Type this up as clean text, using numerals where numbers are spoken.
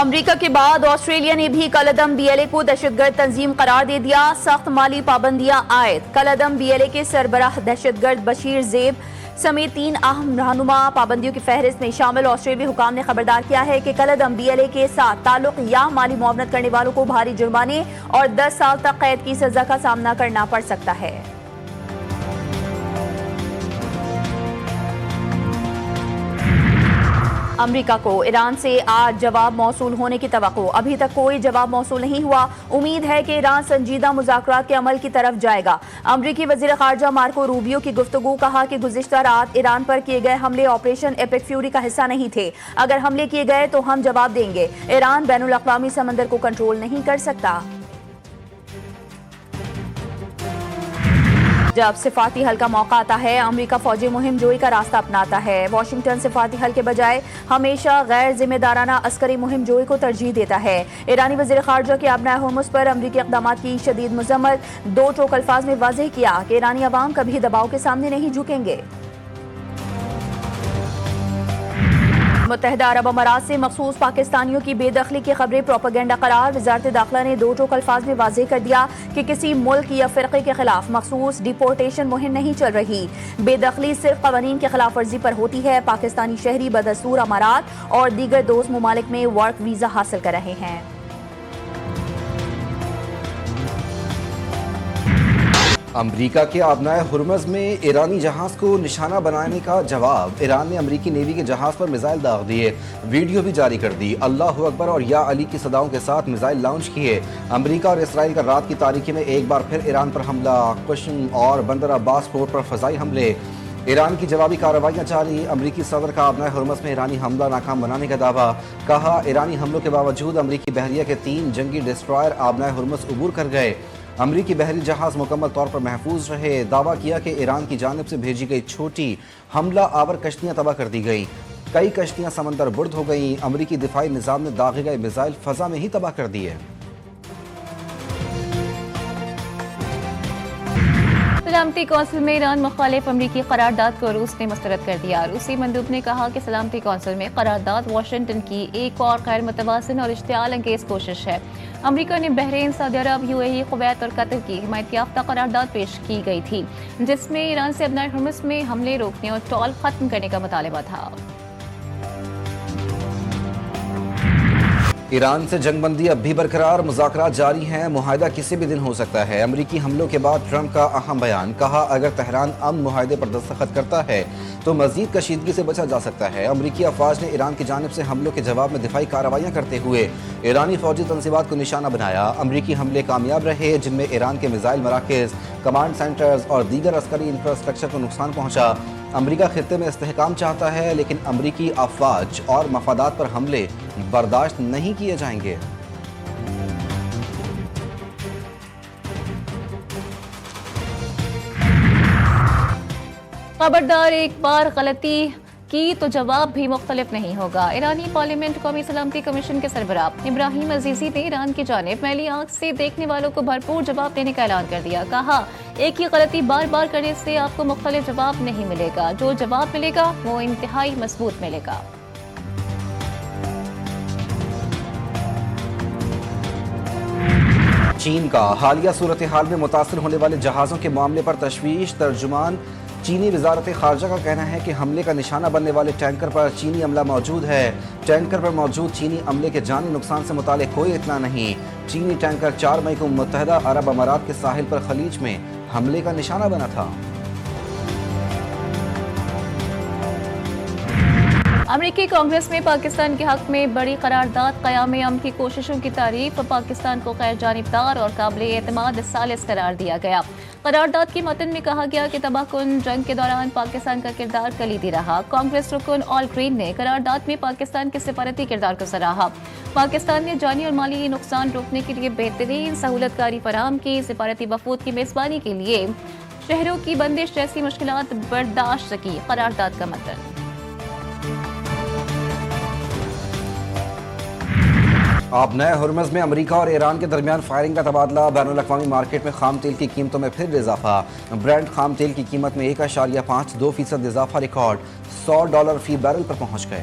امریکہ کے بعد آسٹریلیا نے بھی کالعدم بی ایل اے کو دہشت گرد تنظیم قرار دے دیا، سخت مالی پابندیاں عائد۔ کالعدم بی ایل اے کے سربراہ دہشت گرد بشیر زیب سمیت 3 اہم رہنما پابندیوں کی فہرست میں شامل۔ آسٹریلوی حکام نے خبردار کیا ہے کہ کالعدم بی ایل اے کے ساتھ تعلق یا مالی معاونت کرنے والوں کو بھاری جرمانے اور 10 سال تک قید کی سزا کا سامنا کرنا پڑ سکتا ہے۔ امریکہ کو ایران سے آج جواب موصول ہونے کی توقع، ابھی تک کوئی جواب موصول نہیں ہوا۔ امید ہے کہ ایران سنجیدہ مذاکرات کے عمل کی طرف جائے گا۔ امریکی وزیر خارجہ مارکو روبیو کی گفتگو، کہا کہ گزشتہ رات ایران پر کیے گئے حملے آپریشن ایپک فیوری کا حصہ نہیں تھے، اگر حملے کیے گئے تو ہم جواب دیں گے۔ ایران بین الاقوامی سمندر کو کنٹرول نہیں کر سکتا۔ جب سفارتی حل کا موقع آتا ہے، امریکہ فوجی مہم جوئی کا راستہ اپناتا ہے۔ واشنگٹن سفارتی حل کے بجائے ہمیشہ غیر ذمہ دارانہ عسکری مہم جوئی کو ترجیح دیتا ہے۔ ایرانی وزیر خارجہ کے آبنائے ہرمز پر امریکی اقدامات کی شدید مذمت، 2 ٹوک الفاظ میں واضح کیا کہ ایرانی عوام کبھی دباؤ کے سامنے نہیں جھکیں گے۔ متحدہ عرب امارات سے مخصوص پاکستانیوں کی بے دخلی کی خبریں پروپیگنڈا قرار۔ وزارت داخلہ نے 2 ٹوک الفاظ میں واضح کر دیا کہ کسی ملک یا فرقے کے خلاف مخصوص ڈیپورٹیشن مہم نہیں چل رہی۔ بے دخلی صرف قوانین کی خلاف ورزی پر ہوتی ہے۔ پاکستانی شہری بدستور امارات اور دیگر دوست ممالک میں ورک ویزا حاصل کر رہے ہیں۔ امریکہ کے آبنائے ہرمز میں ایرانی جہاز کو نشانہ بنانے کا جواب۔ ایران نے امریکی نیوی کے جہاز پر میزائل داغ دیے، ویڈیو بھی جاری کر دی۔ اللہ اکبر اور یا علی کی صداؤں کے ساتھ میزائل لانچ کیے۔ امریکہ اور اسرائیل کا رات کی تاریکی میں ایک بار پھر ایران پر حملہ، قشم اور بندر عباس پورٹ پر فضائی حملے۔ ایران کی جوابی کارروائیاں جاری۔ امریکی صدر کا آبنائے ہرمز میں ایرانی حملہ ناکام بنانے کا دعویٰ، کہا ایرانی حملوں کے باوجود امریکی بحریہ کے 3 جنگی ڈسٹرائر آبنائے ہرمز عبور کر گئے۔ امریکی بحری جہاز مکمل طور پر محفوظ رہے۔ دعویٰ کیا کہ ایران کی جانب سے بھیجی گئی چھوٹی حملہ آور کشتیاں تباہ کر دی گئیں، کئی کشتیاں سمندر برد ہو گئیں۔ امریکی دفاعی نظام نے داغے گئے میزائل فضا میں ہی تباہ کر دیے۔ سلامتی کونسل میں ایران مخالف امریکی قرارداد کو روس نے مسترد کر دیا۔ روسی مندوب نے کہا کہ سلامتی کونسل میں قرارداد واشنگٹن کی ایک اور غیر متوازن اور اشتعال انگیز کوشش ہے۔ امریکہ نے بحرین، سعودی عرب، یو اے ای، کویت اور قطر کی حمایت یافتہ قرارداد پیش کی گئی تھی، جس میں ایران سے آبنائے ہرمز میں حملے روکنے اور ٹول ختم کرنے کا مطالبہ تھا۔ ایران سے جنگ بندی اب بھی برقرار، مذاکرات جاری ہیں، معاہدہ کسی بھی دن ہو سکتا ہے۔ امریکی حملوں کے بعد ٹرمپ کا اہم بیان، کہا اگر تہران امن معاہدے پر دستخط کرتا ہے تو مزید کشیدگی سے بچا جا سکتا ہے۔ امریکی افواج نے ایران کی جانب سے حملوں کے جواب میں دفاعی کارروائیاں کرتے ہوئے ایرانی فوجی تنصیبات کو نشانہ بنایا۔ امریکی حملے کامیاب رہے، جن میں ایران کے میزائل مراکز، کمانڈ سینٹرز اور دیگر عسکری انفراسٹرکچر کو نقصان پہنچا۔ امریکہ خطے میں استحکام چاہتا ہے، لیکن امریکی افواج اور مفادات پر حملے برداشت نہیں کیے جائیں گے۔ خبردار، ایک بار غلطی کی تو جواب بھی مختلف نہیں ہوگا۔ ایرانی پارلیمنٹ قومی سلامتی کمیشن کے سربراہ ابراہیم عزیزی نے ایران کی جانب میلی آنکھ سے دیکھنے والوں کو بھرپور جواب دینے کا اعلان کر دیا۔ کہا ایک ہی غلطی بار بار کرنے سے آپ کو مختلف جواب نہیں ملے گا، جو جواب ملے گا وہ انتہائی مضبوط ملے گا۔ چین کا حالیہ صورتحال میں متاثر ہونے والے جہازوں کے معاملے پر تشویش۔ ترجمان چینی وزارت خارجہ کا کہنا ہے کہ حملے کا نشانہ بننے والے ٹینکر پر چینی عملہ موجود ہے۔ ٹینکر پر موجود چینی عملے کے جانی نقصان سے متعلق کوئی اطلاع نہیں۔ چینی ٹینکر 4 مئی کو متحدہ عرب امارات کے ساحل پر خلیج میں حملے کا نشانہ بنا تھا۔ امریکی کانگریس میں پاکستان کے حق میں بڑی قرارداد، قیام امن کی کوششوں کی تعریف، پاکستان کو غیر جانبدار اور قابل اعتماد ثالث قرار دیا گیا۔ قرارداد کے متن میں کہا گیا کہ تباہ کن جنگ کے دوران پاکستان کا کردار کلیدی رہا۔ کانگریس رکن آل گرین نے قرارداد میں پاکستان کے سفارتی کردار کو سراہا۔ پاکستان نے جانی اور مالی نقصان روکنے کے لیے بہترین سہولت کاری فراہم کی، سفارتی وفود کی میزبانی کے لیے شہروں کی بندش جیسی مشکلات برداشت کی۔ قرارداد کا متن۔ آبنائے ہرمز میں امریکہ اور ایران کے درمیان فائرنگ کا تبادلہ، بین الاقوامی مارکیٹ میں خام تیل کی قیمتوں میں پھر اضافہ۔ برنٹ خام تیل کی قیمت میں 1.52% اضافہ ریکارڈ $100 فی بیرل پر پہنچ گئے۔